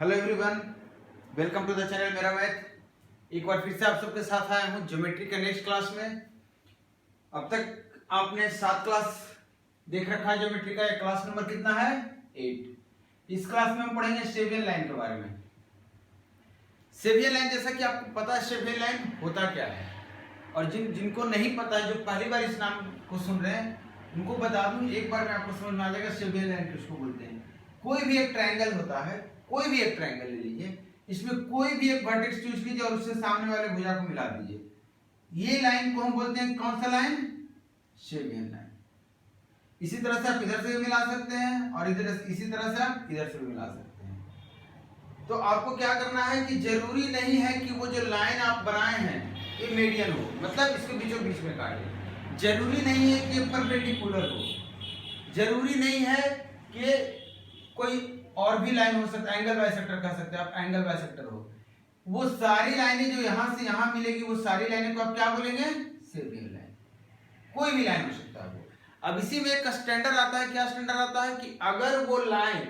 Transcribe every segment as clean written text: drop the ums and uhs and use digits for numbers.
Hello everyone, welcome to the channel मेरा math. एक बार फिर से आप सबके साथ आया हूँ ज्योमेट्री के नेक्स्ट क्लास में। अब तक आपने 7 क्लास देख रखा है ज्योमेट्री का। क्लास नंबर कितना है? 8। इस क्लास में हम पढ़ेंगे शेवियन लाइन के बारे में। शेवियन लाइन, जैसा कि आपको पता है शेवियन लाइन होता क्या है, और जिनको नहीं पता है, जो पहली बार इस नाम को सुन रहे हैं, उनको बता दूं एक बार में आपको समझ में आ जाएगा शेवियन लाइन किसको बोलते हैं। कोई भी एक ट्रायंगल होता है, कोई भी एक ट्रायंगल ले लीजिए, इसमें कोई भी एक वर्टेक्स चूज कीजिए और उससे सामने वाले भुजा को मिला दीजिए। ये लाइन को हम बोलते हैं कौन सा लाइन? शेवियन लाइन। इसी तरह से आप इधर से भी मिला सकते हैं और इसी तरह से आप इधर से भी मिला सकते हैं। तो आपको क्या करना है कि जरूरी नहीं है कि वो जो लाइन आप बनाए हैं ये मीडियन हो, मतलब इसके बीचों बीच में काटे। जरूरी नहीं है कि ये परपेंडिकुलर हो, जरूरी नहीं है कि कोई और भी लाइन हो सकता है, एंगल बाइसेक्टर कह सकते हैं आप, एंगल बाइसेक्टर हो। वो सारी लाइनें जो यहां से यहां मिलेगी, वो सारी लाइनें को आप क्या बोलेंगे? शेवियन लाइन। कोई भी लाइन हो सकता है वो। अब इसी में एक स्टैंडर्ड आता है। क्या स्टैंडर्ड आता है कि अगर वो लाइन,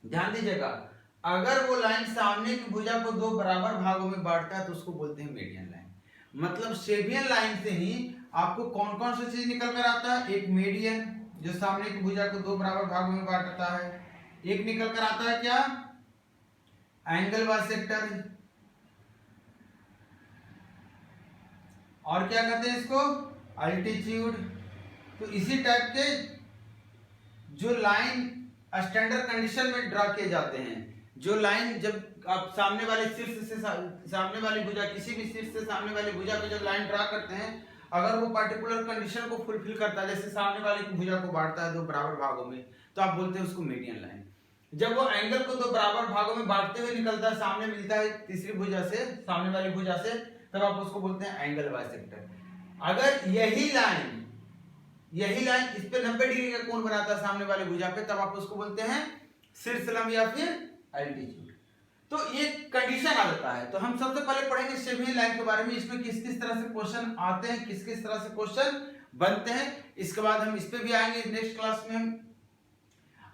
ध्यान दीजिएगा, अगर वो लाइन सामने की भुजा को 2 बराबर भागों में बांटता है तो उसको बोलते हैं मीडियन लाइन। मतलब शेवियन लाइन से ही आपको कौन कौन सी चीज निकल कर आता है? एक मीडियन जो सामने की भुजा को 2 बराबर भागों में बांटता है। एक निकल कर आता है क्या? Angle bisector. और क्या कहते हैं इसको? अल्टीट्यूड। तो इसी टाइप के जो लाइन स्टैंडर्ड कंडीशन में ड्रा किए जाते हैं, जो लाइन जब आप सामने वाले शीर्ष से सामने वाली भुजा, किसी भी शीर्ष से सामने वाली भुजा पे जब लाइन ड्रा करते हैं, अगर वो पर्टिकुलर कंडीशन को फुलफिल करता है, जैसे सामने वाली की भुजा को बांटता है 2 बराबर भागों में, तो आप बोलते हैं उसको मीडियन लाइन। जब वो एंगल को 2 बराबर भागों में बांटते हुए निकलता है, सामने मिलता है तीसरी भुजा से, सामने वाली भुजा से, तब आप उसको बोलते हैं एंगल बाइसेक्टर। अगर यही लाइन इस पे 90 डिग्री का कोण बनाता है सामने वाले भुजा पे, तब आप उसको बोलते हैं शीर्षलंब या फिर अल्टीट्यूड। तो ये कंडीशन आ जाता है। तो हम सबसे पहले पढ़ेंगे शेवियन लाइन के बारे में, इसमें किस किस तरह से क्वेश्चन आते हैं, किस किस तरह से क्वेश्चन बनते हैं। इसके बाद हम इस पे भी आएंगे नेक्स्ट क्लास में। हम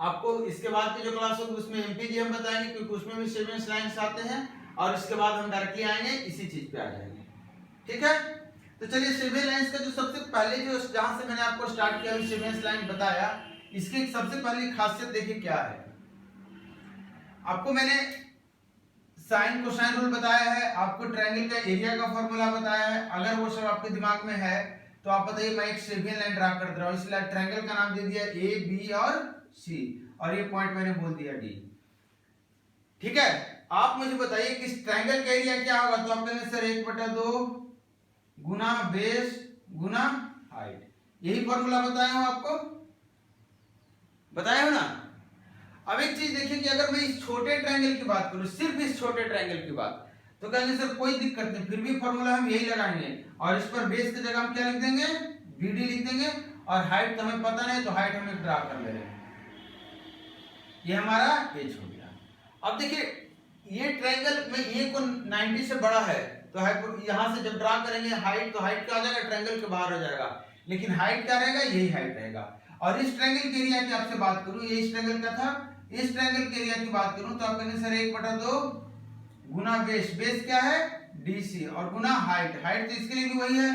आपको इसके बाद की जो क्लास होगी उसमें एमपीजी हम बताएंगे, क्योंकि उसमें भी शेवियन लाइंस आते हैं, और इसके बाद हम डायरेक्टली आएंगे इसी चीज पे आ जाएंगे। ठीक है, तो चलिए शेवियन लाइंस का जो सबसे पहले जो जहां से मैंने आपको स्टार्ट किया शेवियन लाइन बताया, इसकी सबसे पहली खासियत देखिए क्या है। आपको मैंने साइन कोसाइन रूल बताया है, आपको ट्रायंगल का एरिया का फॉर्मूला बताया है। अगर वो सब आपके दिमाग में है तो आप बताइए, मैं एक शेवियन लाइन ड्रा कर दे रहा हूं, इसलिए ट्रायंगल का नाम दे दिया ए, बी और सी, और ये पॉइंट मैंने बोल दिया डी। ठीक है, आप मुझे बताइए कि इस ट्रायंगल का एरिया क्या होगा? तो आप कहेंगे सर 1/2 गुना बेस गुना हाइट। यही फॉर्मूला बताया हूं आपको, बताया हो ना। अब एक चीज देखिए कि अगर मैं इस छोटे ट्रायंगल की बात करूं, सिर्फ इस छोटे ट्रायंगल की बात, तो कहेंगे सर कोई दिक्कत नहीं, फिर भी फॉर्मूला हम यही लगाएंगे, और इस पर बेस की जगह हम क्या लिख देंगे? बीडी लिख देंगे, और हाइट तो हमें पता नहीं, तो हाइट हम ड्रा कर ले रहे हैं। ये हमारा एच हो गया। अब देखिए ये ट्रायंगल में ये को 90 से बड़ा है, तो यहां से जब ड्रा करेंगे हाइट, तो हाइट क्या हो जाएगा? ट्रायंगल के बाहर हो जाएगा, लेकिन हाइट क्या रहेगा? यही हाइट रहेगा। और इस ट्रायंगल के एरिया की आपसे बात करूं, ये इस ट्रायंगल का था, इस ट्रायंगल के एरिया की बात करूं तो आप कहेंगे सर 1/2 गुना बेस, बेस क्या है? डीसी, और गुना हाइट, हाइट तो इसके लिए भी वही है।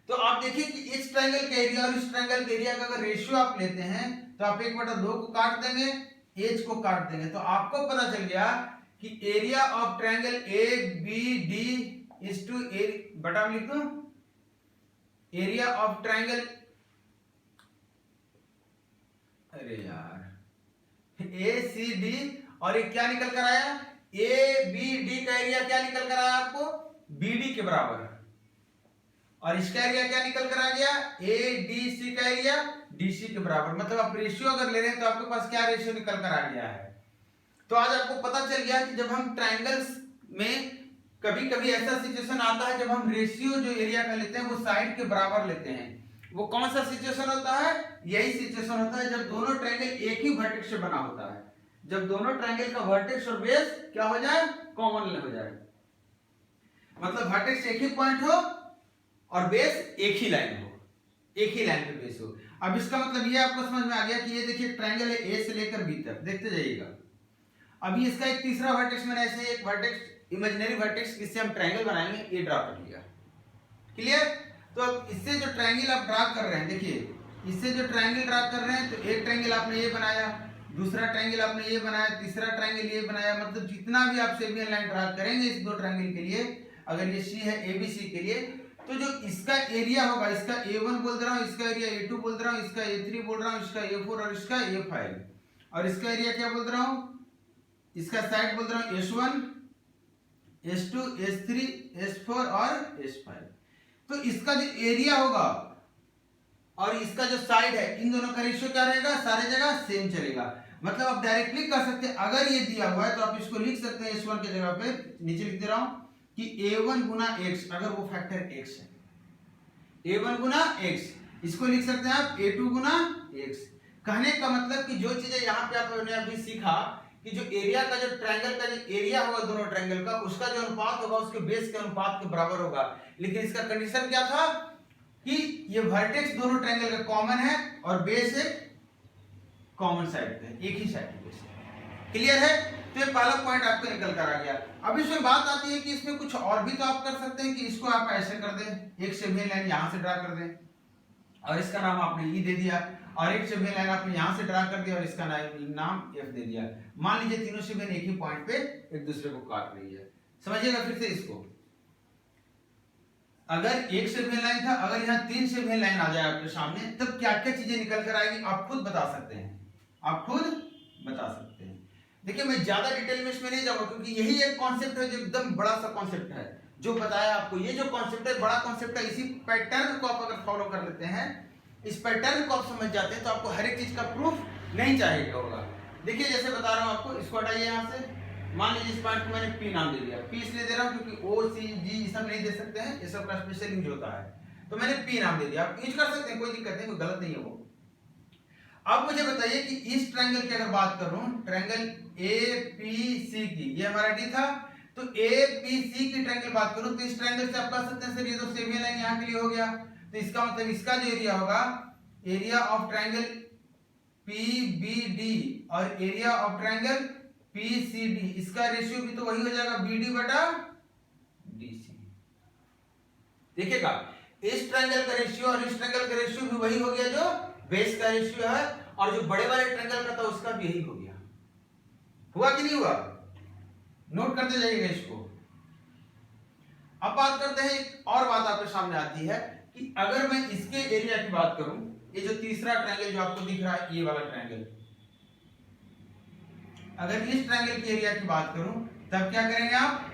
तो आप देखिए कि इस ट्रायंगल के एरिया और इस ट्रायंगल के एरिया का अगर रेशियो आप लेते हैं तो आप 1/2 को काट देंगे, एच को काट देंगे, तो आपको पता चल गया कि area of triangle A B D is two A, बटा में लिख दूं, एरिया ऑफ ट्रायंगल, अरे यार, ए सी डी, और ये क्या निकल कर आया? ए बी डी का एरिया क्या निकल कर आया आपको? बीडी के बराबर। और इसका एरिया क्या निकल कर आ गया? ए डी सी का एरिया डीसी के बराबर। मतलब आप रेशियो अगर ले रहे हैं तो आपके पास क्या रेशियो निकल कर आ गया है? तो आज आपको पता चल गया कि जब हम ट्रायंगल्स में कभी कभी ऐसा सिचुएशन आता है जब हम रेशियो जो एरिया का लेते हैं वो साइड के बराबर लेते हैं। वो कौन सा सिचुएशन होता है? यही सिचुएशन होता है जब दोनों ट्रायंगल एक ही वर्टेक्स से बना होता है, जब दोनों ट्रायंगल का वर्टेक्स और बेस क्या हो जाए? कॉमन हो जाए। मतलब वर्टेक्स एक ही पॉइंट हो और बेस एक ही लाइन हो, एक ही लाइन पे बेस हो। अब इसका मतलब ये आपको समझ में आ गया कि ये देखिए ट्रायंगल है ए से लेकर बी तक, देखते जाइएगा। अभी इसका एक तीसरा वर्टेक्स मैंने ऐसे एक वर्टेक्स इमेजिनरी वर्टेक्स जिससे हम ट्रायंगल बनाएंगे ये ड्रा कर लिया। क्लियर? तो अब इससे जो ट्रायंगल आप ड्रा कर रहे हैं, देखिए इससे जो ट्रायंगल ड्रा कर रहे हैं, तो एक ट्रायंगल आपने ये बनाया, दूसरा ट्रायंगल आपने ये बनाया, तीसरा ट्रायंगल ये बनाया, मतलब जितना भी आप सेबियन लाइन ड्रा करेंगे इस दो ट्रायंगल के लिए, अगर ये सी है ABC के लिए, तो जो इसका एरिया होगा, इसका A1 बोल रहा हूँ, इसका एरिया A2 बोल रहा हूँ, इसका A3 बोल रहा हूँ, इसका A4 और इसका A5, और इसका एरिया क्या बोल रहा हूँ, इसका साइड बोल रहा हूँ S1 S2 S3 S4 और S5। तो इसका जो एरिया होगा और इसका जो साइड है, इन दोनों का रेशियो क्या रहेगा, सारे जगह सेम चलेगा। मतलब आप डायरेक्टली कर सकते हैं, अगर ये दिया हुआ है तो आप इसको लिख सकते हैं S1 की जगह पे, नीचे लिख दे रहा हूं कि A1 गुना X, अगर वो फैक्टर X है, A1 गुना X, इसको लिख सकते हैं आप A2 गुना X। कहने का मतलब कि जो चीजें यहाँ पे आपने अभी सीखा कि जो एरिया का, जो ट्रायंगल का जो एरिया होगा दोनों ट्रायंगल का, उसका जो अनुपात होगा उसके बेस के अनुपात के बराबर होगा। लेकिन इसका कंडीशन क्या था कि ये वर्टेक्स दोनों ट्रायंगल का कॉमन है और बेस एक कॉमन साइड पे, एक ही साइड पे बेस है। क्लियर है? तो ये पहला पॉइंट आपको निकल कर आ गया। अब इसमें बात आती है कि इसमें कुछ और भी तो आप कर सकते हैं कि इसको आप ऐसे कर दें, एक सेबियन लाइन यहां से ड्रा कर दें और इसका नाम आपने ई दे दिया, और एक सेबियन लाइन आपने यहां से ड्रा कर दिया और इसका नाम F दे दिया। मान लीजिए तीनों सेबियन एक ही पॉइंट पे एक दूसरे को काट रही है। समझिएगा फिर से इसको, अगर एक सेबियन लाइन था, अगर यहाँ तीन सेबियन लाइन आ जाए आपके सामने, तब क्या क्या चीजें निकल कर आएगी आप खुद बता सकते हैं, आप खुद बता सकते हैं। देखिए मैं ज्यादा डिटेल में इसमें नहीं जाऊंगा क्योंकि यही एक कॉन्सेप्ट है जो एकदम बड़ा सा कॉन्सेप्ट है जो बताया आपको। ये जो कॉन्सेप्ट है बड़ा कॉन्सेप्ट है, इसी पैटर्न को आप अगर फॉलो कर लेते हैं, इस पैटर्न को आप समझ जाते हैं तो आपको हर एक चीज का प्रूफ नहीं चाहिए होगा। देखिए जैसे बता रहा हूं आपको, इसको हटाइए यहाँ से, मान लीजिए इस पॉइंट को मैंने P नाम दे दिया, P इसलिए दे रहा हूं क्योंकि O C G ये सब नहीं दे सकते हैं, ये सब का स्पेशल यूज होता है, तो मैंने P नाम दे दिया। आप यूज कर सकते हैं, कोई दिक्कत नहीं, कोई गलत नहीं है वो। अब मुझे बताइए कि इस ट्रायंगल की अगर बात करूं, ट्रायंगल APC की, ये हमारा D था, तो APC की ट्रायंगल बात करूं तो इस ट्रायंगल से आप कह सकते हैं सर ये तो सेबियन लाइन यहाँ के लिए हो गया, तो इसका मतलब इसका जो एरिया होगा, एरिया ऑफ ट्रायंगल PBD और एरिया ऑफ ट्रायंगल PCD, इसका रेशियो भी तो वही हो जाएगा BD बटा DC। देखिएगा इस ट्रायंगल का रेशियो और इस ट्रायंगल का रेशियो भी वही हो गया जो बेस का रेशियो है, और जो बड़े वाले ट्रायंगल का था उसका भी यही हो गया। हुआ कि नहीं हुआ? नोट करते जाइएगा इसको। अब बात करते हैं, एक और बात आपके सामने आती है कि अगर मैं इसके एरिया की बात करूं, ये जो तीसरा ट्रायंगल जो आपको दिख रहा है, ये वाला ट्रायंगल, अगर इस ट्रायंगल के एरिया की बात करूं तब क्या करेंगे आप?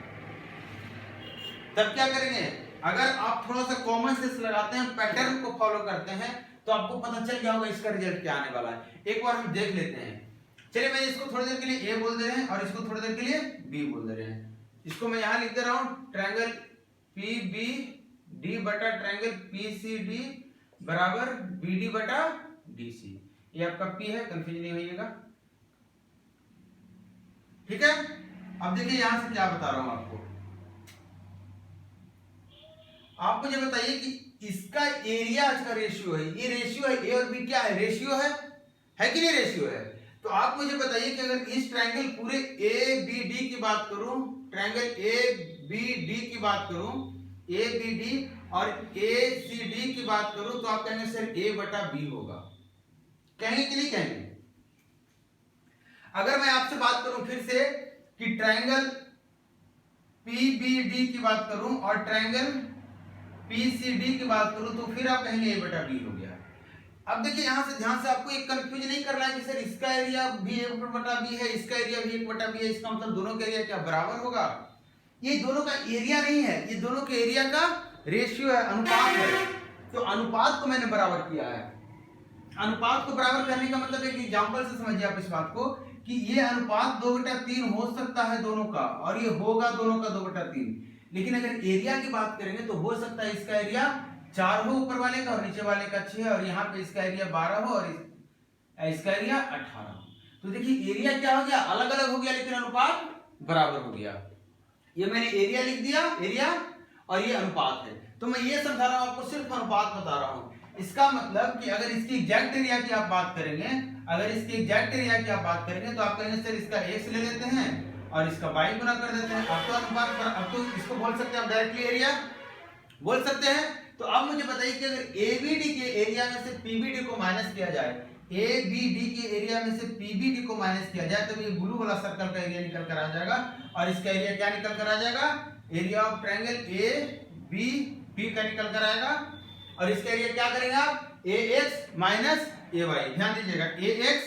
तब क्या करेंगे? अगर आप थोड़ा सा कॉमन सेंस लगाते हैं, पैटर्न को फॉलो करते हैं, तो आपको पता चल गया होगा इसका रिजल्ट क्या आने वाला है। एक बार हम देख लेते हैं। चलिए मैं इसको थोड़ी देर के लिए A बोल दे रहे हैं और इसको थोड़ी देर के लिए B बोल दे रहे हैं। इसको मैं यहां लिख दे रहा हूं, ट्रायंगल PBD बटा ट्रायंगल PCD बराबर BD बटा DC। ये आपका P है, कंफ्यूज नहीं होइएगा, ठीक है। अब देखिए यहां से क्या बता रहा हूं आपको, आप मुझे बताइए कि इसका एरिया का रेशियो है, ये रेशियो है, A और B क्या है? रेशियो है कि नहीं? रेशियो है। तो आप मुझे बताइए कि अगर इस ट्रायंगल पूरे ABD की बात करूं, ट्रायंगल ABD की बात करूं, ABD और ACD की बात करूं, तो आप कहेंगे सर A बटा B होगा। कहेंगे कि नहीं कहेंगे? अगर मैं आपसे बात करूं फिर से कि ट्रायंगल PBD की बात करूं और ट्रायंगल PCD की बात करूं, तो फिर आप कहेंगे A बटा B हो गया। अब देखिए यहां से ध्यान से आपको एक कंफ्यूज नहीं करना है कि सर इसका एरिया भी 1 बटा B है, इसका एरिया भी 1 बटा B है, इसका मतलब दोनों का एरिया क्या बराबर होगा? ये दोनों का एरिया नहीं है, ये दोनों के एरिया का रेशियो है, अनुपात है। तो अनुपात को मैंने बराबर किया है। अनुपात को बराबर करने का मतलब एक एग्जांपल से समझिए आप इस बात को कि ये अनुपात 2/3 हो सकता है दोनों का, और ये होगा दोनों का 2/3। लेकिन अगर एरिया की बात करेंगे तो हो सकता है इसका एरिया 4 हो ऊपर वाले का और नीचे वाले का 6, और यहाँ पे इसका एरिया 12 हो और इसका एरिया 18 हो। तो देखिए एरिया क्या हो गया? अलग अलग हो गया, लेकिन अनुपात बराबर हो गया। ये मैंने एरिया लिख दिया, एरिया, और ये अनुपात है। तो मैं ये समझा रहा हूं आपको, सिर्फ अनुपात बता रहा हूं इसका मतलब कि अगर इसकी एग्जैक्ट एरिया की आप बात करेंगे, अगर इसकी एग्जैक्ट एरिया की आप बात करेंगे तो आप कहेंगे सर इसका x ले लेते हैं और इसका y गुना कर देते हैं। अब तो अनुपात पर, अब तो इसको बोल सकते हैं आप डायरेक्टली एरिया बोल सकते हैं। तो अब मुझे बताइए कि अगर ABD के एरिया में से PBD को माइनस किया जाए, ABD के एरिया में से PBD को माइनस किया जाए तो ये ब्लू वाला सर्कल का एरिया निकल कर आ जाएगा। और इसका एरिया क्या निकल कर आ जाएगा? एरिया ऑफ ट्रायंगल ABP का निकल कर आएगा। और इसका एरिया क्या करेंगे आप? AX minus AY। ध्यान दीजिएगा, AX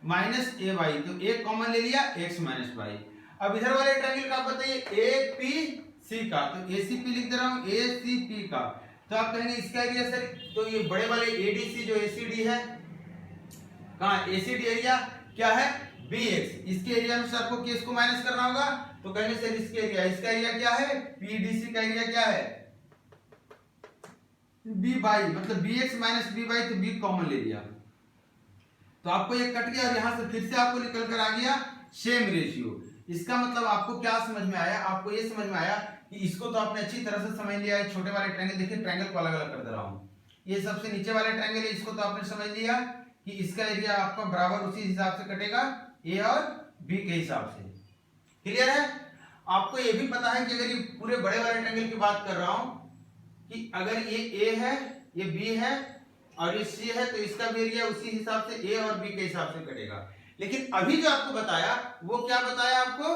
माइनस AY, तो एक कॉमन ले लिया, X माइनस Y। अब इधर वाले ट्रायंगल का आप बताइए APC का, तो ACP लिख दे रहा हूं, ACP का। तो आप कहेंगे इसका एरिया सर, तो ये बड़े वाले ADC जो ACD है, कहां ACD एरिया क्या है? BX। इसके एरिया में से आपको केस को माइनस करना होगा, तो कहेंगे सर इसका एरिया क्या है? PDC का एरिया क्या है? BY, मतलब BX माइनस BY, तो B कॉमन ले लिया तो आपको ये कट गया और यहां से फिर से आपको निकल कर आ गया सेम रेशियो। इसका मतलब आपको क्या समझ में आया? आपको ये समझ में आया कि इसको तो आपने अच्छी तरह से समझ लिया है। छोटे वाले ट्रायंगल, देखिए ट्रायंगल को अलग अलग कर दे रहा हूं। ये सबसे नीचे वाले ट्रायंगल है, इसको तो आपने समझ लिया कि इसका एरिया आपका बराबर उसी हिसाब से कटेगा A और B के हिसाब से। क्लियर है? आपको ये भी पता है कि अगर ये पूरे बड़े वाले ट्रायंगल की बात कर रहा हूं कि अगर ये A है, ये B है और ये C है, तो इसका भी एरिया उसी हिसाब से A और B के हिसाब से कटेगा। लेकिन अभी जो आपको बताया वो क्या बताया आपको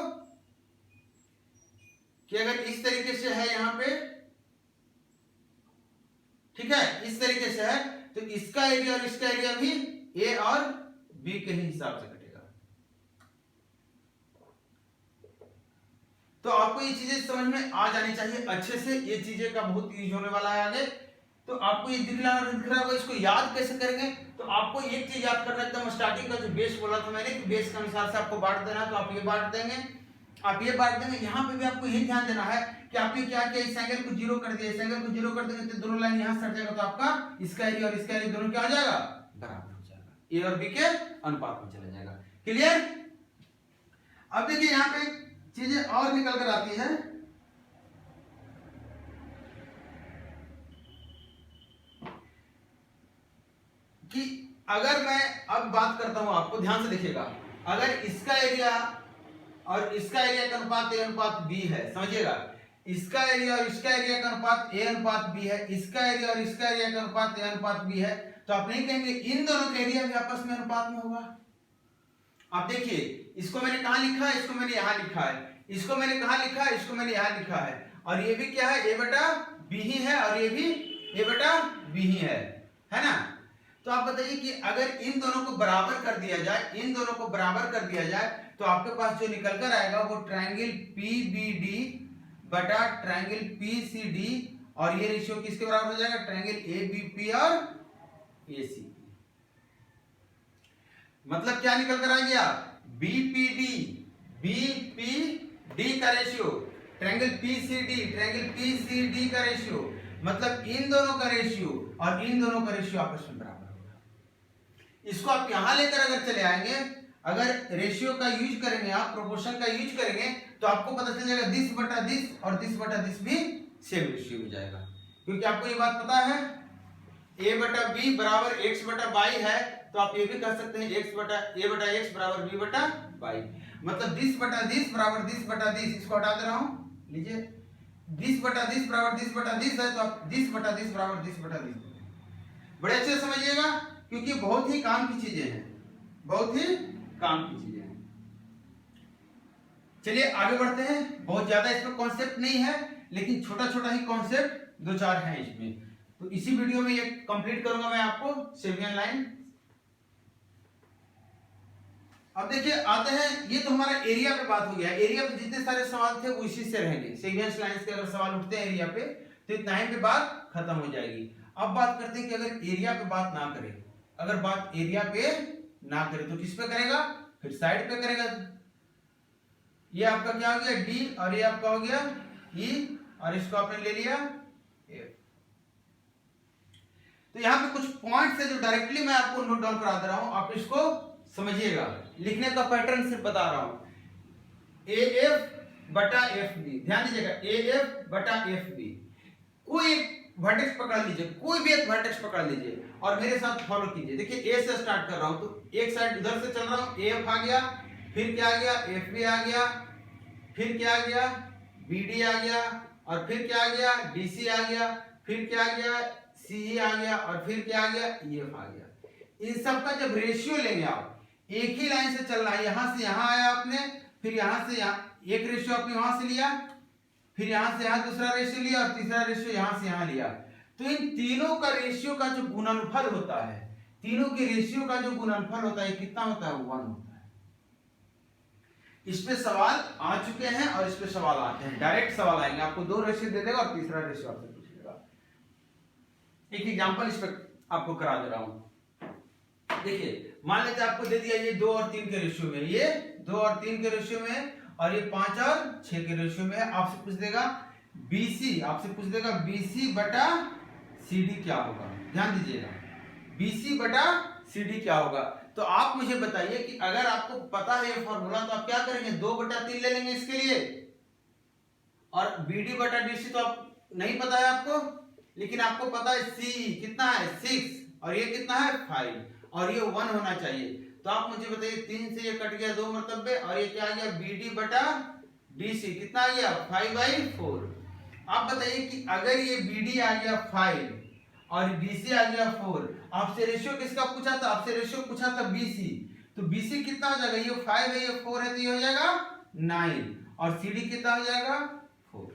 कि अगर इस तरीके से है यहां पे, ठीक है, इस तरीके से है, तो इसका एरिया और इसका एरिया भी A और B के ही हिसाब से कटेगा। तो आपको ये चीजें समझ में आ जानी चाहिए अच्छे से। ये चीजें का बहुत यूज होने वाला है आगे। तो आपको ये दिख रहा होगा, इसको याद कैसे करेंगे? तो आपको एक चीज याद करना, एकदम स्टार्टिंग का जो बेस बोला था मैंने कि बेस के अनुसार से आपको बांट देना, तो आप ये बांट देंगे, आप ये बांट देंगे। यहाँ पे भी आपको यही ध्यान देना है कि आपने क्या किया, इस एंगल को जीरो कर दिया, इस एंगल को जीरो कर देंगे तो दोनों लाइन यहाँ सट जाएगा, तो आपका इसका एरिया और इसका एरिया दोनों क्या हो जाएगा? बराबर हो जाएगा, A और B के अनुपात में चला जाएगा। क्लियर? अब देखिए यहाँ पे चीजें और निकल कर आती है। कि अगर मैं अब बात करता हूं, आपको ध्यान से देखिएगा, अगर इसका एरिया और इसका एरिया का अनुपात A अनुपात B है, समझिएगा, इसका एरिया और इसका एरिया का अनुपात A अनुपात B है, इसका एरिया और इसका एरिया का अनुपात A अनुपात B है, तो आप नहीं कहेंगे इन दोनों का एरिया भी आपस में अनुपात में होगा। आप देखिए, इसको मैंने कहां लिखा है, इसको मैंने यहां लिखा है, इसको मैंने कहां लिखा है, इसको मैंने यहां लिखा है, और ये भी क्या है? A बटा B ही है, और ये भी A बटा B ही है ना? तो आप बताइए कि अगर इन दोनों को बराबर कर दिया जाए, इन दोनों को बराबर कर दिया जाए, तो आपके पास जो निकल कर आएगा वो ट्रायंगल PBD बटा ट्रायंगल PCD, और ये रेशियो किसके बराबर हो जाएगा? ट्रायंगल ABP और ACP। मतलब क्या निकल कर आ गया? BPD का रेशियो, ट्रायंगल PCD का रेशियो, मतलब इन दोनों का रेशियो और इन दोनों का रेशियो आपस में बराबर होगा। इसको आप यहां लेकर अगर चले आएंगे, अगर रेशियो का यूज करेंगे, आप प्रोपोर्शन का यूज करेंगे, तो आपको पता चल जाएगा दिस बटा दिस और दिस बटा दिस भी सेम रेशियो हो जाएगा। क्योंकि आपको ये बात पता है A बटा B बराबर X बटा Y है, तो आप ये भी कह सकते हैं A बटा X बराबर B बटा Y। मतलब दिस बटा दिस बराबर दिस बटा दिस, इसको हटा दे रहा हूं, लीजिए, दिस बटा दिस बराबर दिस बटा दिस है, तो आप दिस बटा दिस बराबर दिस बटा दिस। बड़े अच्छे से समझिएगा, क्योंकि बहुत ही काम की चीजें हैं, बहुत ही काम की चीजें हैं। चलिए आगे बढ़ते हैं। बहुत ज्यादा इसमें कॉन्सेप्ट नहीं है, लेकिन छोटा छोटा ही कॉन्सेप्ट दो चार है इसमें, तो इसी वीडियो में ये कंप्लीट करूंगा मैं आपको सेवियन लाइन। अब देखिए आते हैं, ये तो हमारा एरिया पे बात हो गया। एरिया पे जितने सारे सवाल थे वो इसी से रहेंगे। सेवियंस लाइंस के अगर सवाल उठते हैं एरिया पे, तो इतना ही पे बात खत्म हो जाएगी। अब बात करते हैं कि अगर एरिया पे बात ना करे, अगर बात एरिया पे ना करे तो किस पे करेगा? फिर साइड पे करेगा। ये आपका क्या हो गया? D, और ये आपका हो गया E, और इसको आपने ले लिया F। तो यहाँ पे कुछ पॉइंट्स है जो डायरेक्टली मैं आपको नोट डाउन करा दे रहा हूं, आप इसको समझिएगा। लिखने का पैटर्न सिर्फ बता रहा हूं। AF बटा FB, ध्यान दीजिएगा, AF बटा FB। कोई वर्टेक्स पकड़ लीजिए, कोई भी एक वर्टेक्स पकड़ लीजिए और मेरे साथ फॉलो कीजिए। देखिए ए से स्टार्ट कर रहा हूं तो एक साइड उधर से चल रहा हूं, एफ आ गया, फिर क्या आ गया, एफ बी आ गया, फिर क्या आ गया, बी डी आ गया, और फिर क्या आ गया, डी सी आ गया, फिर क्या आ गया, सी ई आ गया, और फिर क्या आ गया, ई एफ आ गया। इन सब का जब रेशियो लेंगे आप, एक ही लाइन से चलना है, यहां से यहां आया आपने, फिर यहां से यहां एक रेशियो आपने वहां से लिया, फिर यहां से यहां दूसरा रेशियो लिया, और तीसरा रेशियो यहां से यहां लिया। तो इन तीनों का रेशियो का जो गुणनफल होता है, तीनों के रेशियो का जो गुणनफल होता है कितना होता है, 1 होता है। इस पे सवाल आ चुके हैं और इस पे सवाल आते हैं, डायरेक्ट सवाल आएंगे, आपको 2 रेशियो दे देगा और तीसरा रेशियो आपसे पूछ लेगा। एक एग्जांपल इस पे आपको करा दे रहा हूं। देखिए मान लीजिए आपको दे दिया ये 2 और 3 के रेशियो में, ये 2 और 3 के रेशियो में, और ये 5 और 6 के रेशियो में। आपसे पूछ देगा BC, आपसे पूछ देगा BC बटा CD क्या होगा। ध्यान दीजिएगा, BC बटा CD क्या होगा। तो आप मुझे बताइए कि अगर आपको पता है ये फॉर्मूला तो आप क्या करेंगे, 2/3 ले लेंगे इसके लिए, और BD बटा DC तो आप नहीं पता है आपको, लेकिन आपको पता है CE कितना है 6, और ये कितना है 5, और ये 1 होना चाहिए। तो आप मुझे बताइए 3 से ये कट गया 2 मरतबे, और ये क्या आ गया, BD बटा DC कितना आ गया, 5/4। आप बताइए कि अगर ये BD आ गया 5 और BC आ गया 4, आपसे रेशियो किसका पूछा था, आपसे रेशियो पूछा था BC, तो BC कितना हो जाएगा, ये 5 है ये 4 है, तो ये हो जाएगा 9, और CD कितना हो जाएगा 4।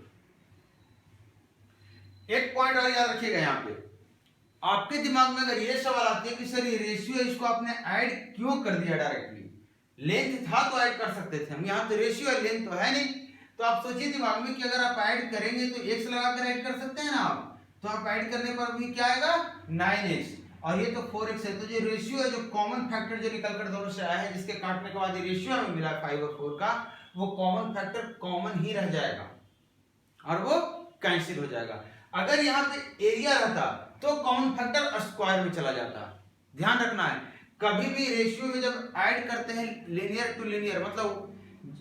एक पॉइंट और याद रखिएगा, यहाँ पे आपके दिमाग में अगर ये सवाल आते हैं कि सर ये रेशियो इसको आपने ऐड क्यों कर दिया डायरेक्टली, लेंथ था तो ऐड कर सकते थे हम, यहाँ तो रेशियो है लेंथ तो है नहीं। तो आप सोचिए दिमाग में कि अगर आप ऐड करेंगे तो x लगाकर ऐड कर सकते हैं ना आप, तो आप ऐड करने पर भी क्या आएगा 9x, और ये तो 4x है। तो जो रेशियो है, जो कॉमन फैक्टर जो निकल कर दोनों से आया है, जिसके काटने के बाद ये रेशियो हमें मिला 5 और 4 का, वो कॉमन फैक्टर कॉमन ही रह जाएगा और वो कैंसिल हो जाएगा। अगर यहाँ पे एरिया रहता तो कॉमन फैक्टर स्क्वायर में चला जाता। ध्यान रखना है, कभी भी रेशियो में जब ऐड करते हैं लीनियर टू लीनियर, मतलब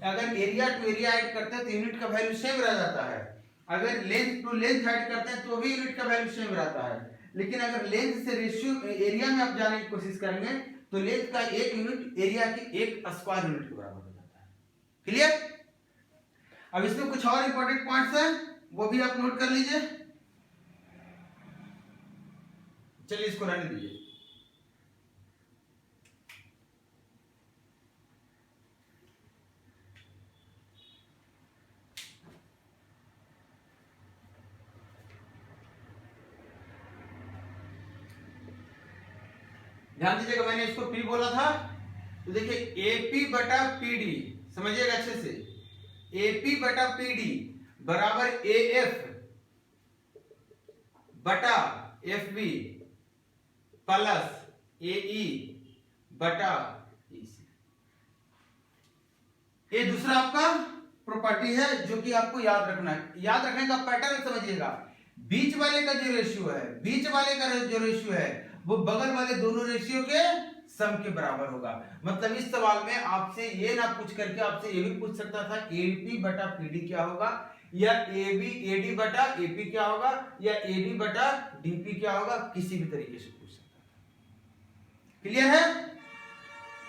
अगर एरिया टू एरिया ऐड करते हैं तो यूनिट का वैल्यू सेम रह जाता है, अगर लेंथ टू लेंथ ऐड करते हैं तो भी यूनिट का वैल्यू सेम रहता है। लेकिन अगर लेंथ से रेशियो एरिया में आप जाने की कोशिश करेंगे तो लेंथ का एक यूनिट एरिया की एक स्क्वायर यूनिट के बराबर हो जाता है। क्लियर? अब इसमें कुछ और इंपॉर्टेंट पॉइंट्स हैं, वो भी आप नोट कर लीजिए। चलिए इसको रहने दीजिए। ध्यान दीजिएगा, मैंने इसको P बोला था, तो देखिए AP बटा PD, समझिएगा अच्छे से, AP बटा PD बराबर AF बटा FB प्लस AE बटा EC। ये दूसरा आपका प्रॉपर्टी है जो कि आपको याद रखना है। याद रखने का पैटर्न समझिएगा, बीच वाले का जो रेशियो है, बीच वाले का जो रेशियो है वो बगल वाले दोनों रेशियो के सम के बराबर होगा। मतलब इस सवाल में आपसे ये ना पूछ करके आपसे ये भी पूछ सकता था AP बटा PD क्या होगा, या AD बटा AP क्या होगा, या AD बटा DP क्या होगा, किसी भी तरीके से पूछ सकता था। क्लियर है?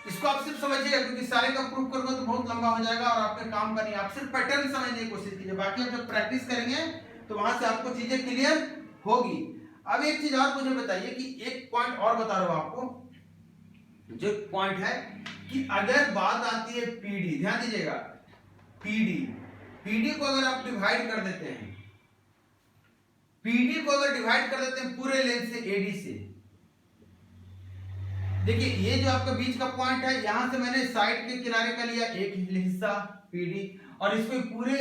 इसको आप सिर्फ समझिएगा, क्योंकि सारे का प्रूफ करोगे तो बहुत लंबा हो जाएगा और आपके काम का नहीं। आप सिर्फ पैटर्न समझने की कोशिश कीजिए, बाकी आप जब प्रैक्टिस करेंगे तो वहां से आपको चीजें क्लियर होगी। अब एक चीज और मुझे बताइए कि एक पॉइंट और बता रहा हूं आपको, जो पॉइंट है कि अगर बात आती है PD, ध्यान दीजिएगा, PD को अगर आप डिवाइड कर देते हैं, PD को अगर डिवाइड कर देते हैं पूरे लेंथ से AD से, देखिए ये जो आपका बीच का पॉइंट है, यहां से मैंने साइड के किनारे का लिया एक हिस्सा PD, और इसको पूरे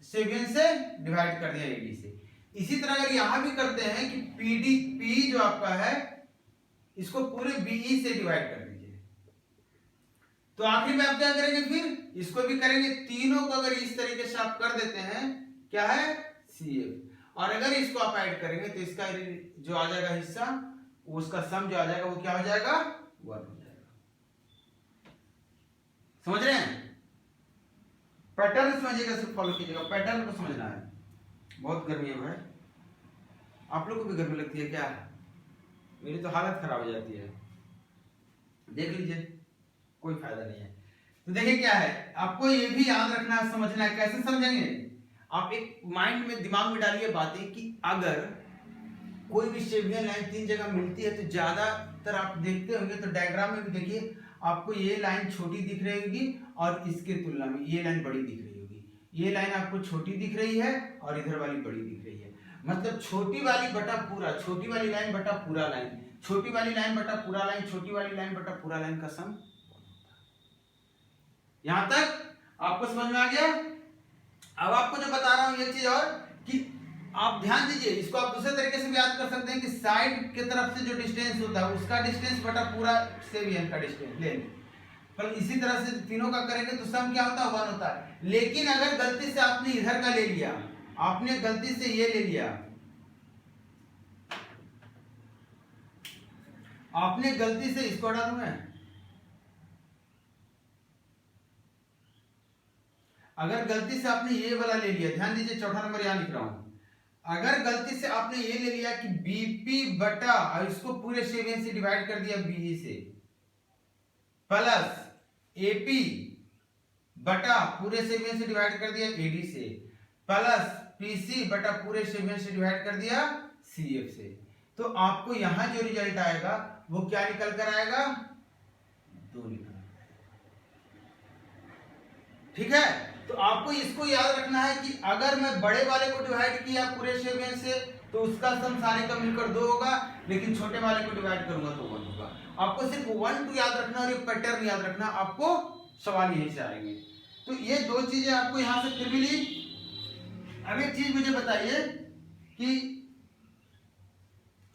सेगमेंट से डिवाइड कर दिया AD से। इसी तरह अगर यहां भी करते हैं कि P जो आपका है इसको पूरे BE से डिवाइड कर दीजिए, तो आखिर में आप क्या करेंगे, फिर इसको भी करेंगे। तीनों को अगर इस तरीके से आप कर देते हैं, क्या है CF, और अगर इसको आप ऐड करेंगे तो इसका जो आ जाएगा हिस्सा, उसका सम जो आ जाएगा वो क्या हो जाएगा, 1 हो जाएगा। समझ रहे हैं? पैटर्न समझिएगा, सिर्फ फॉलो कीजिएगा, पैटर्न को समझना है। बहुत गर्मी है भाई। आप लोग को भी गर्मी लगती है क्या? मेरी तो हालत खराब हो जाती है, देख लीजिए, कोई फायदा नहीं है। तो देखिए क्या है, आपको ये भी याद रखना है, समझना है। कैसे समझेंगे? आप एक माइंड में, दिमाग में डालिए बातें कि अगर कोई भी शेवियन लाइन 3 जगह मिलती है तो ज्यादातर आप देखते होंगे, तो डायग्राम में भी देखिए, आपको ये लाइन छोटी दिख रही होगी और इसके तुलना में ये लाइन बड़ी दिख रही होगी। ये लाइन आपको छोटी दिख रही है और इधर वाली बड़ी दिख रही है। मतलब छोटी वाली बटा पूरा, छोटी वाली लाइन बटा पूरा लाइन, छोटी वाली लाइन बटा पूरा लाइन, छोटी वाली लाइन बटा पूरा लाइन का सम। यहां तक आपको समझ में आ गया? अब आपको जो बता रहा हूं ये चीज, और कि आप ध्यान दीजिए, इसको आप दूसरे तरीके से भी याद कर सकते हैं कि साइड की तरफ से जो डिस्टेंस होता है उसका डिस्टेंस बटा पूरा सेवियन का डिस्टेंस लेंथ। पर इसी तरह से तीनों का करेंगे तो सम क्या होता है? 1 होता है। लेकिन अगर गलती से आपने इधर का ले लिया, आपने गलती से ये ले लिया, आपने गलती से, इसको हटा दूं मैं, अगर गलती से आपने ये वाला ले लिया, ध्यान दीजिए, चौथा नंबर यहां लिख रहा हूं, अगर गलती से आपने ये ले लिया कि बीपी बटा, और इसको पूरे सेवियन से डिवाइड कर दिया बीई से, प्लस एपी बटा पूरे सेवियन से डिवाइड कर दिया एडी से, प्लस पीसी बटा पूरे सेवियन से डिवाइड कर दिया सीएफ से, तो आपको यहां जो रिजल्ट आएगा वो क्या निकल कर आएगा? 2 निकल। ठीक है, तो आपको इसको याद रखना है कि अगर मैं बड़े वाले को डिवाइड किया पूरे सेवियन से तो उसका सम सारे का मिलकर 2 होगा, लेकिन छोटे वाले को डिवाइड करूंगा तो 1 होगा। आपको सिर्फ 1 2 याद रखना और ये पैटर्न याद रखना, आपको सवाल यहीं से आएंगे। तो ये 2 चीजें आपको यहां से फिर मिली। अब एक चीज मुझे बताइए कि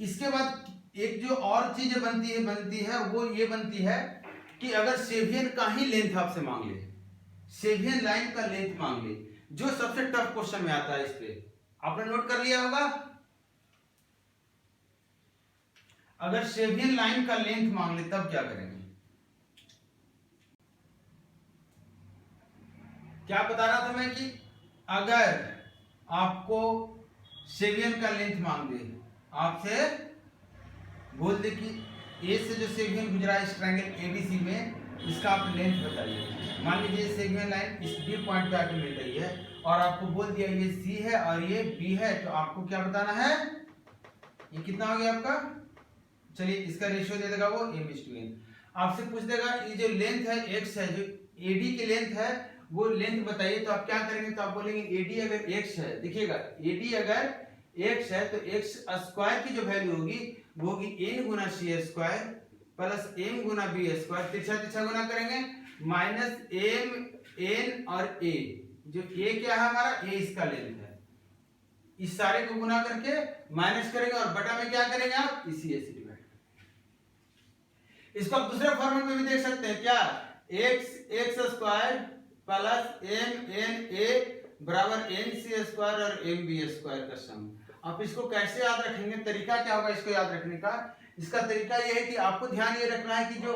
इसके बाद एक जो और चीज बनती है वो ये बनती है कि अगर सेवियन का ही लेंथ आपसे मांग ले, सेवियन लाइन का लेंथ मांग ले, जो सबसे टफ क्वेश्चन में आता है, इस पे आपने नोट कर लिया होगा। अगर सेवियन लाइन का लेंथ मांग ले तब क्या करेंगे? क्या बता रहा था मैं कि अगर आपको सेवियन का लेंथ मांग दे, आपसे बोल दे कि ए से जो सेवियन गुजरा इस ट्रायंगल एबीसी में, इसका आप लेंथ बताइए। मान लीजिए सेवियन लाइन इस बी पॉइंट पे आके मिल रही है और आपको बोल दिया ये सी है और ये बी है, तो आपको क्या बताना है? ये कितना हो गया आपका? चलिए इसका रेशियो दे देगा वो m/n। आपसे पूछ देगा ये जो लेंथ है x है, जो AD की लेंथ है वो लेंथ बताइए, तो आप क्या करेंगे? तो आप बोलेंगे AD अगर x है, देखिएगा AD अगर x है तो x स्क्वायर की जो वैल्यू होगी वो होगी n गुना c स्क्वायर प्लस m गुना b स्क्वायर, तिरछा तिरछा गुना करेंगे, माइनस m n और a, जो a क्या है हमारा? a इसका लेंथ है, इस सारे को गुना करके माइनस करेंगे और बटा में क्या करेंगे आप? इसी a से डिवाइड। इसको आप दूसरे फॉर्मूले में भी देख सकते हैं, क्या? x square plus m n a बराबर n c स्क्वायर और m b स्क्वायर का सम। आप इसको कैसे याद रखेंगे? तरीका क्या होगा इसको याद रखने का? इसका तरीका यह है कि आपको ध्यान ये रखना है कि जो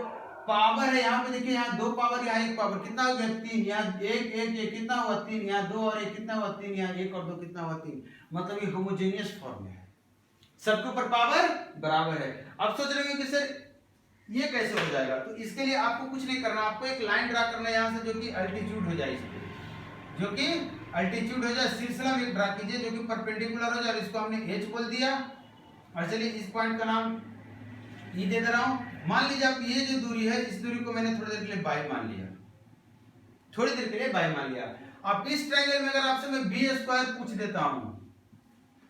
पावर है यहाँ पे देखिए, यहाँ 2 पावर, यहाँ 1 पावर, कितना हो गया? 3, यहाँ 1 1 1 कितना हुआ? 3, यहाँ 2 और 1 कितना हुआ? 3, यहाँ 1 और 2 कितना हुआ? 3। मतलब ये होमोजेनियस फॉर्म है, सबके ऊपर पावर बराबर है। अब सोच रहे कि सर ये कैसे हो जाएगा? तो इसके लिए आपको कुछ नहीं करना, आपको एक लाइन ड्रा करना है यहाँ से जो कि अल्टीट्यूड हो जाए, इसको जो कि अल्टीट्यूड हो जाए, सिलसिला में ड्रा कीजिए जो कि परपेंडिकुलर हो जाए, इसको हमने h बोल दिया। और चलिए इस पॉइंट का नाम e दे रहा हूं। मान लीजिए आप ये जो दूरी है, इस दूरी को मैंने थोड़ी देर के लिए बाई मान लिया, थोड़ी देर के लिए बाई मान लिया। अब इस ट्रायंगल में अगर आपसे मैं बी स्क्वायर पूछ देता हूं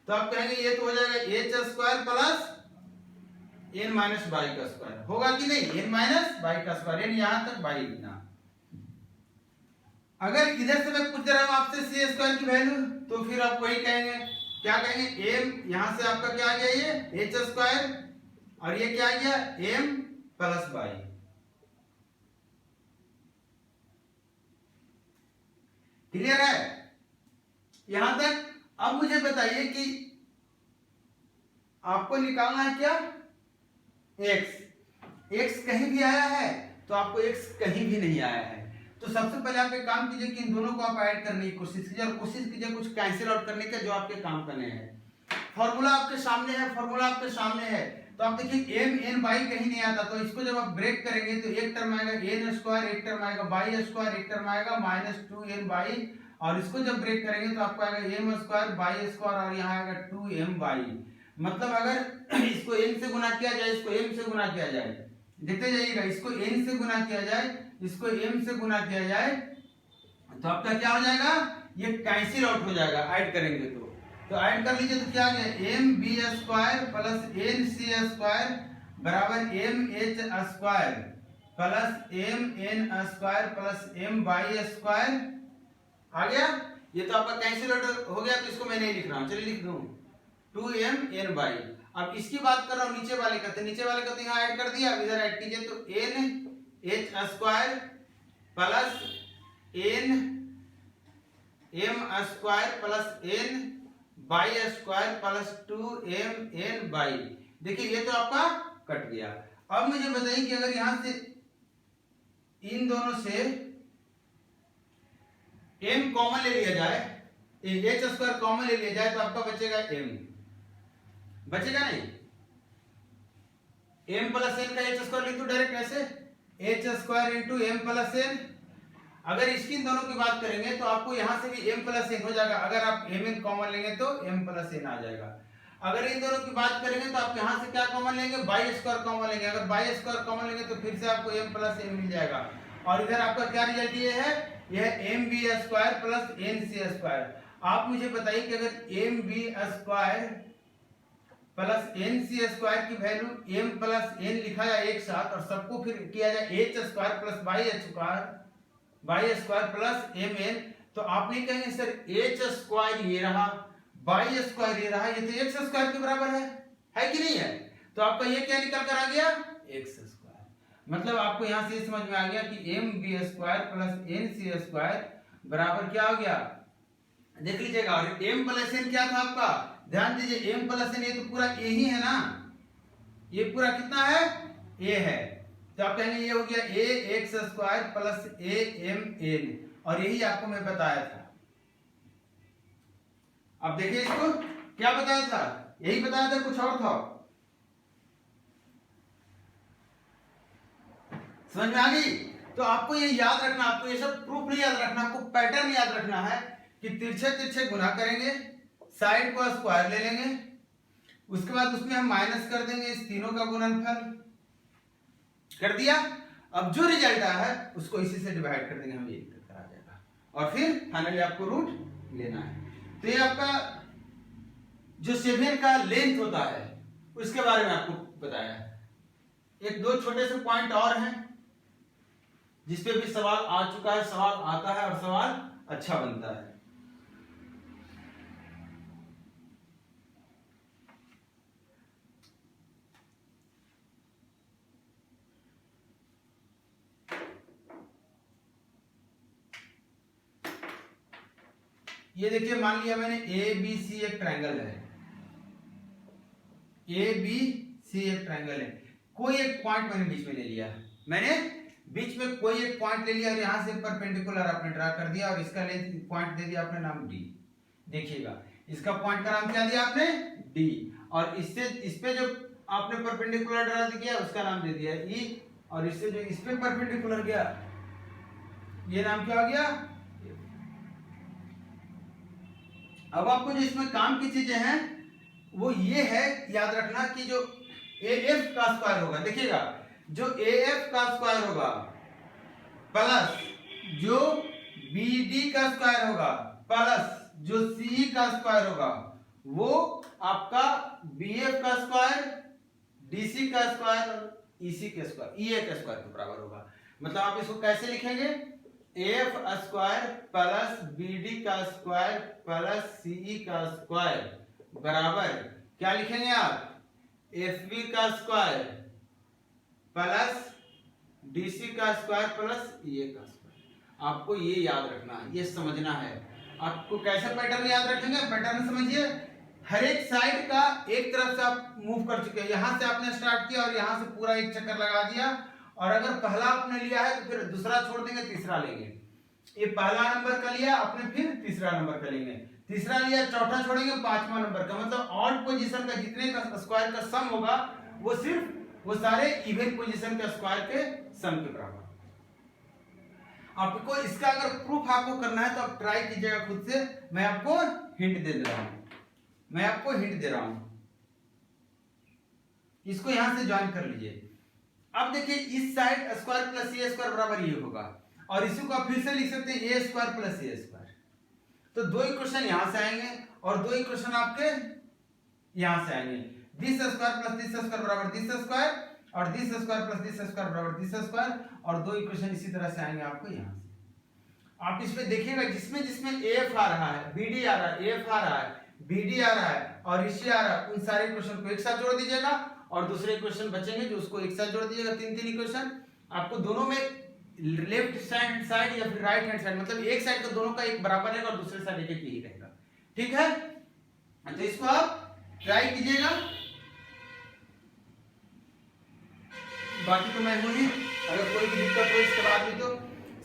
तो आप कहेंगे ये तो हो जाएगा H square plus n minus by का स्क्वायर, होगा कि नहीं? n माइनस बाई का स्क्वायर, n यहां तक बाई इतना। अगर इधर से मैं पूछ दे रहा हूं आपसे सी स्क्वायर की वैल्यू, तो फिर आप वही कहेंगे, क्या कहेंगे? m, यहां से आपका क्या आ गया? ये h स्क्वायर, और ये क्या आ गया? m plus by. क्लियर है यहां तक? अब मुझे बताइए कि आपको निकालना है क्या? x कहीं भी आया है? तो आपको x कहीं भी नहीं आया है। तो सबसे पहले आप एक काम कीजिए कि इन दोनों को आप ऐड करने की कोशिश कीजिए और कोशिश कीजिए कुछ कैंसिल आउट करने का जो आपके काम करने हैं। फॉर्मूला आपके सामने है, फॉर्मूला आपके सामने है। तो आप देखिए एम एन बाई कहीं नहीं आता, तो इसको जब आप ब्रेक करेंगे तो एक टर्म आएगा एन स्क्वायर, एक टर्म आएगा बाई स्क्वायर, एक टर्म आएगा -2n बाई, और इसको जब ब्रेक करेंगे तो आपको आएगा एम स्क्वायर बाई स्क्वायर और यहाँ आएगा 2m बाई। मतलब अगर इसको n से गुना किया जाए, इसको m से गुना किया जाए, देखते जाइएगा, इसको n से गुना किया जाए, इसको m से गुना किया जाए, तो आपका क्या हो जाएगा, ये कैंसिल आउट हो जाएगा ऐड करेंगे तो ऐड कर लीजिए, तो क्या आ गया M B square plus N C square बराबर M H square plus M N square plus M by square आ गया। ये तो आपका कैंसिल आउट हो गया, तो इसको मैं नहीं लिख रहा हूँ, चलिए लिख दूं 2m n बाई। अब इसकी बात कर रहा हूँ नीचे वाले का, तो नीचे वाले का तो यहाँ ऐड कर दिया, अब इधर ऐड कीजिए, तो n h square plus n m square plus n by square plus 2m n by. देखिए ये तो आपका कट गया। अब मुझे बताइए कि अगर यहां से इन दोनों से m कॉमन ले लिया जाए, h स्क्वायर कॉमन ले लिया जाए, तो आपका बचेगा m, बचेगा नहीं, m प्लस n का h स्क्वायर लिख दो डायरेक्ट ऐसे, h square into m plus n। अगर इसकी दोनों की बात करेंगे तो आपको यहां से भी m प्लस n हो जाएगा, अगर आप mn कॉमन लेंगे तो m प्लस n आ जाएगा। अगर इन दोनों की बात करेंगे तो आप यहां से क्या कॉमन लेंगे, बाई स्क्वायर कॉमन लेंगे, अगर बाई स्क्वायर कॉमन लेंगे तो फिर से आपको m प्लस n मिल जाएगा, और इधर आपका क्या रिजल्ट ये है, यह m B square plus N C square. आप मुझे बताइए कि अगर m B square plus N C square की वैल्यू m प्लस n लिखा जाए एक साथ, और सबको फिर किया जाए h square plus by square plus M n, तो आप नहीं कहेंगे सर एच स्क्वायर ये रहा, बाई स्क्वायर ये रहा, ये तो एक्स स्क्वायर के बराबर है कि नहीं है? तो आपका ये क्या निकल कर आ गया, एक्स स्क्वायर। मतलब आपको यहां से समझ में आ गया कि m B square plus N C square बराबर क्या हो गया, देख लीजिएगा। और एम प्लस एन क्या था आपका, ध्यान दीजिए, एम प्लस एन ये तो पूरा ए ही है ना, ये पूरा कितना है, ए है, तो आप कहेंगे ये हो गया A X square plus A M N, और यही आपको मैं बताया था। अब देखिए इसको क्या बताया था, यही बताया था, कुछ और था, समझ में आ गई? तो आपको ये याद रखना, आपको ये सब प्रूफ नहीं याद रखना, आपको पैटर्न याद रखना है कि तिरछे तिरछे गुना करेंगे, साइड को स्क्वायर ले लेंगे, उसके बाद उसमें हम माइनस कर देंगे इस तीनों का गुणनफल कर दिया। अब जो रिजल्ट आया है उसको इसी से डिवाइड कर देंगे, हमें ये निकल कर आ जाएगा, और फिर फाइनली आपको रूट लेना है। तो ये आपका जो सेवियर का लेंथ होता है उसके बारे में आपको बताया है। एक दो छोटे से पॉइंट और हैं जिसपे भी सवाल आ चुका है, सवाल आता है और सवाल अच्छा बनता है। ये देखिए, मान लिया मैंने ए बी सी एक ट्रायंगल है, ए बी सी एक ट्रायंगल है, कोई एक पॉइंट मैंने बीच में ले लिया, मैंने बीच में कोई एक पॉइंट ले लिया और यहां से परपेंडिकुलर आपने ड्रा कर दिया, और इसका लेंथ पॉइंट दे दिया आपने नाम डी। देखिएगा इसका पॉइंट का नाम क्या दिया आपने, डी, और इससे इस पे जो आपने परपेंडिकुलर ड्रा किया उसका नाम दे दिया ई, और इससे जो इस पे परपेंडिकुलर गया ये नाम क्या हो गया। अब आपको जो इसमें काम की चीजें हैं वो ये है, याद रखना कि जो AF का स्क्वायर होगा, देखिएगा जो AF का स्क्वायर होगा प्लस जो BD का स्क्वायर होगा प्लस जो CE का स्क्वायर होगा, वो आपका BF का स्क्वायर, DC का स्क्वायर और EC का स्क्वायर, EA का स्क्वायर के बराबर होगा। मतलब आप इसको कैसे लिखेंगे, AF स्क्वायर प्लस BD का स्क्वायर प्लस CE का स्क्वायर बराबर क्या लिखेंगे आप, FB का स्क्वायर प्लस DC का स्क्वायर प्लस EA का स्क्वायर। आपको ये याद रखना है, ये समझना है। आपको कैसे पैटर्न याद रखेंगे, पैटर्न समझिए, हर एक साइड का एक तरफ से आप मूव कर चुके हैं, यहां से आपने स्टार्ट किया और यहां से पूरा एक चक्कर लगा दिया, और अगर पहला आपने लिया है तो फिर दूसरा छोड़ देंगे, तीसरा लेंगे, ये पहला नंबर का लिया आपने फिर तीसरा नंबर का लेंगे, तीसरा लिया, चौथा छोड़ेंगे, पांचवा नंबर का, मतलब ऑड पोजीशन का जितने का स्क्वायर का सम होगा वो सिर्फ वो सारे इवन पोजीशन के स्क्वायर के सम के बराबर। आपको इसका अगर प्रूफ आपको करना है तो आप ट्राई कीजिएगा खुद से, मैं आपको हिंट दे रहा हूं, मैं आपको हिंट दे रहा हूं, इसको यहां से ज्वाइन कर लीजिए। अब देखिए इस साइड स्क्वायर प्लस ए स्क्वायर बराबर ये होगा, और इसी को आप फिर से लिख सकते हैं ए स्क्वायर प्लस ए स्क्वायर। तो दो इक्वेशन यहां से आएंगे और दो इक्वेशन आपके यहां से आएंगे, this square plus this square बराबर दिस स्क्वायर, और this square plus this square बराबर दिस स्क्वायर, और दो इक्वेशन इसी तरह से आएंगे आपको यहां से। आप इसमें देखिएगा जिसमें जिसमें एफ आ रहा है, बीडी आ रहा है, एफ आ रहा है, बीडी आ रहा है और इसी आ रहा है, उन सारे इक्वेशन को एक साथ जोड़ दीजिएगा, और दूसरे इक्वेशन बचेंगे जो उसको एक साथ जोड़ दीजिएगा। तीन तीन इक्वेशन आपको दोनों में लेफ्ट हैंड साइड या फिर राइट हैंड साइड, मतलब एक साइड का दोनों का एक बराबर रहेगा और दूसरे साइड एक ही रहेगा। ठीक है, तो इसको आप ट्राई कीजिएगा, बाकी तो मैं हूं ही, अगर कोई भी दिक्कत हो इसके बाद भी तो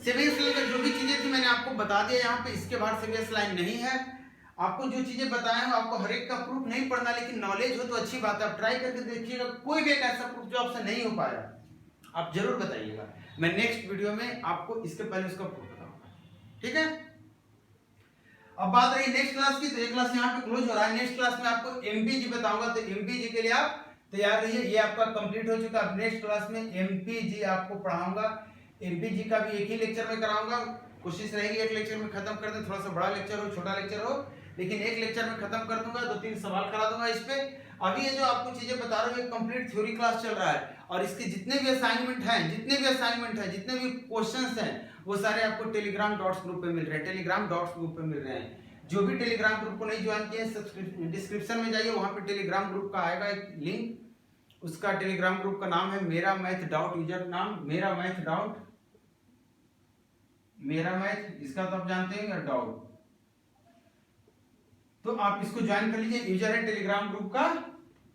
सेवियस लाइन का जो भी चीजें थी मैंने आपको बता दिया यहाँ पे, इसके बाद सेवियस लाइन नहीं है। आपको जो चीजें बताए हो आपको हर एक का प्रूफ नहीं पढ़ना, लेकिन नॉलेज हो तो अच्छी बात है, आप ट्राई करके देखिएगा, कोई भी एक ऐसा प्रूफ जो आपसे नहीं हो पाया आप जरूर बताइएगा, मैं नेक्स्ट वीडियो में आपको इसके पहले उसका प्रूफ बताऊंगा। ठीक है, अब बात रही नेक्स्ट क्लास की, तो एक क्लास यहाँ पे क्लोज हो रहा है, नेक्स्ट क्लास में आपको एमपीजी बताऊंगा, तो एमपीजी के लिए आप तैयार रहिए, ये आपका कंप्लीट हो चुका है। नेक्स्ट क्लास में एमपीजी आपको पढ़ाऊंगा, एमपीजी का भी एक ही लेक्चर में कराऊंगा, कोशिश रहेगी एक लेक्चर में खत्म कर दें, थोड़ा सा बड़ा लेक्चर हो छोटा लेक्चर हो, लेकिन एक लेक्चर में खत्म कर दूंगा, दो तीन सवाल करा दूंगा इस पे। अभी ये जो आपको चीजें बता रहा हूँ कंप्लीट थ्योरी क्लास चल रहा है, और इसके जितने भी असाइनमेंट हैं, जितने भी क्वेश्चंस हैं, वो सारे आपको टेलीग्राम डॉट्स ग्रुप पे मिल रहे हैं, टेलीग्राम डॉट्स ग्रुप पे मिल रहे हैं। जो भी टेलीग्राम ग्रुप को नहीं ज्वाइन किए डिस्क्रिप्शन में जाइए, वहां पे टेलीग्राम ग्रुप का आएगा एक लिंक, उसका टेलीग्राम ग्रुप का नाम है मेरा मैथ डाउट, यूजर नाम मेरा मैथ डाउट, मेरा मैथ, इसका तो आप जानते हैं डाउट, तो आप इसको ज्वाइन कर लीजिए। यूजर है टेलीग्राम ग्रुप का,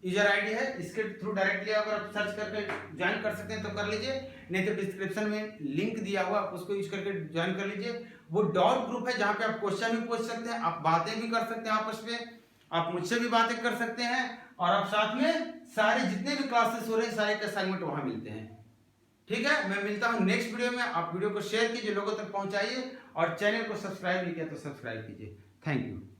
यूजर आईडी है, इसके थ्रू डायरेक्टली अगर आप सर्च करके ज्वाइन कर सकते हैं तो कर लीजिए, नहीं तो डिस्क्रिप्शन में लिंक दिया हुआ आप उसको यूज करके ज्वाइन कर लीजिए। वो डॉट ग्रुप है जहां पे आप क्वेश्चन भी पूछ सकते हैं, आप बातें भी कर सकते हैं आपस में, आप मुझसे भी बातें कर सकते हैं, और आप साथ में सारे जितने भी क्लासेस हो रहे हैं सारे के असाइनमेंट वहां मिलते हैं। ठीक है, मैं मिलता हूं नेक्स्ट वीडियो में, आप वीडियो को शेयर कीजिए, लोगों तक पहुंचाइए, और चैनल को सब्सक्राइब नहीं किया तो सब्सक्राइब कीजिए। Thank you.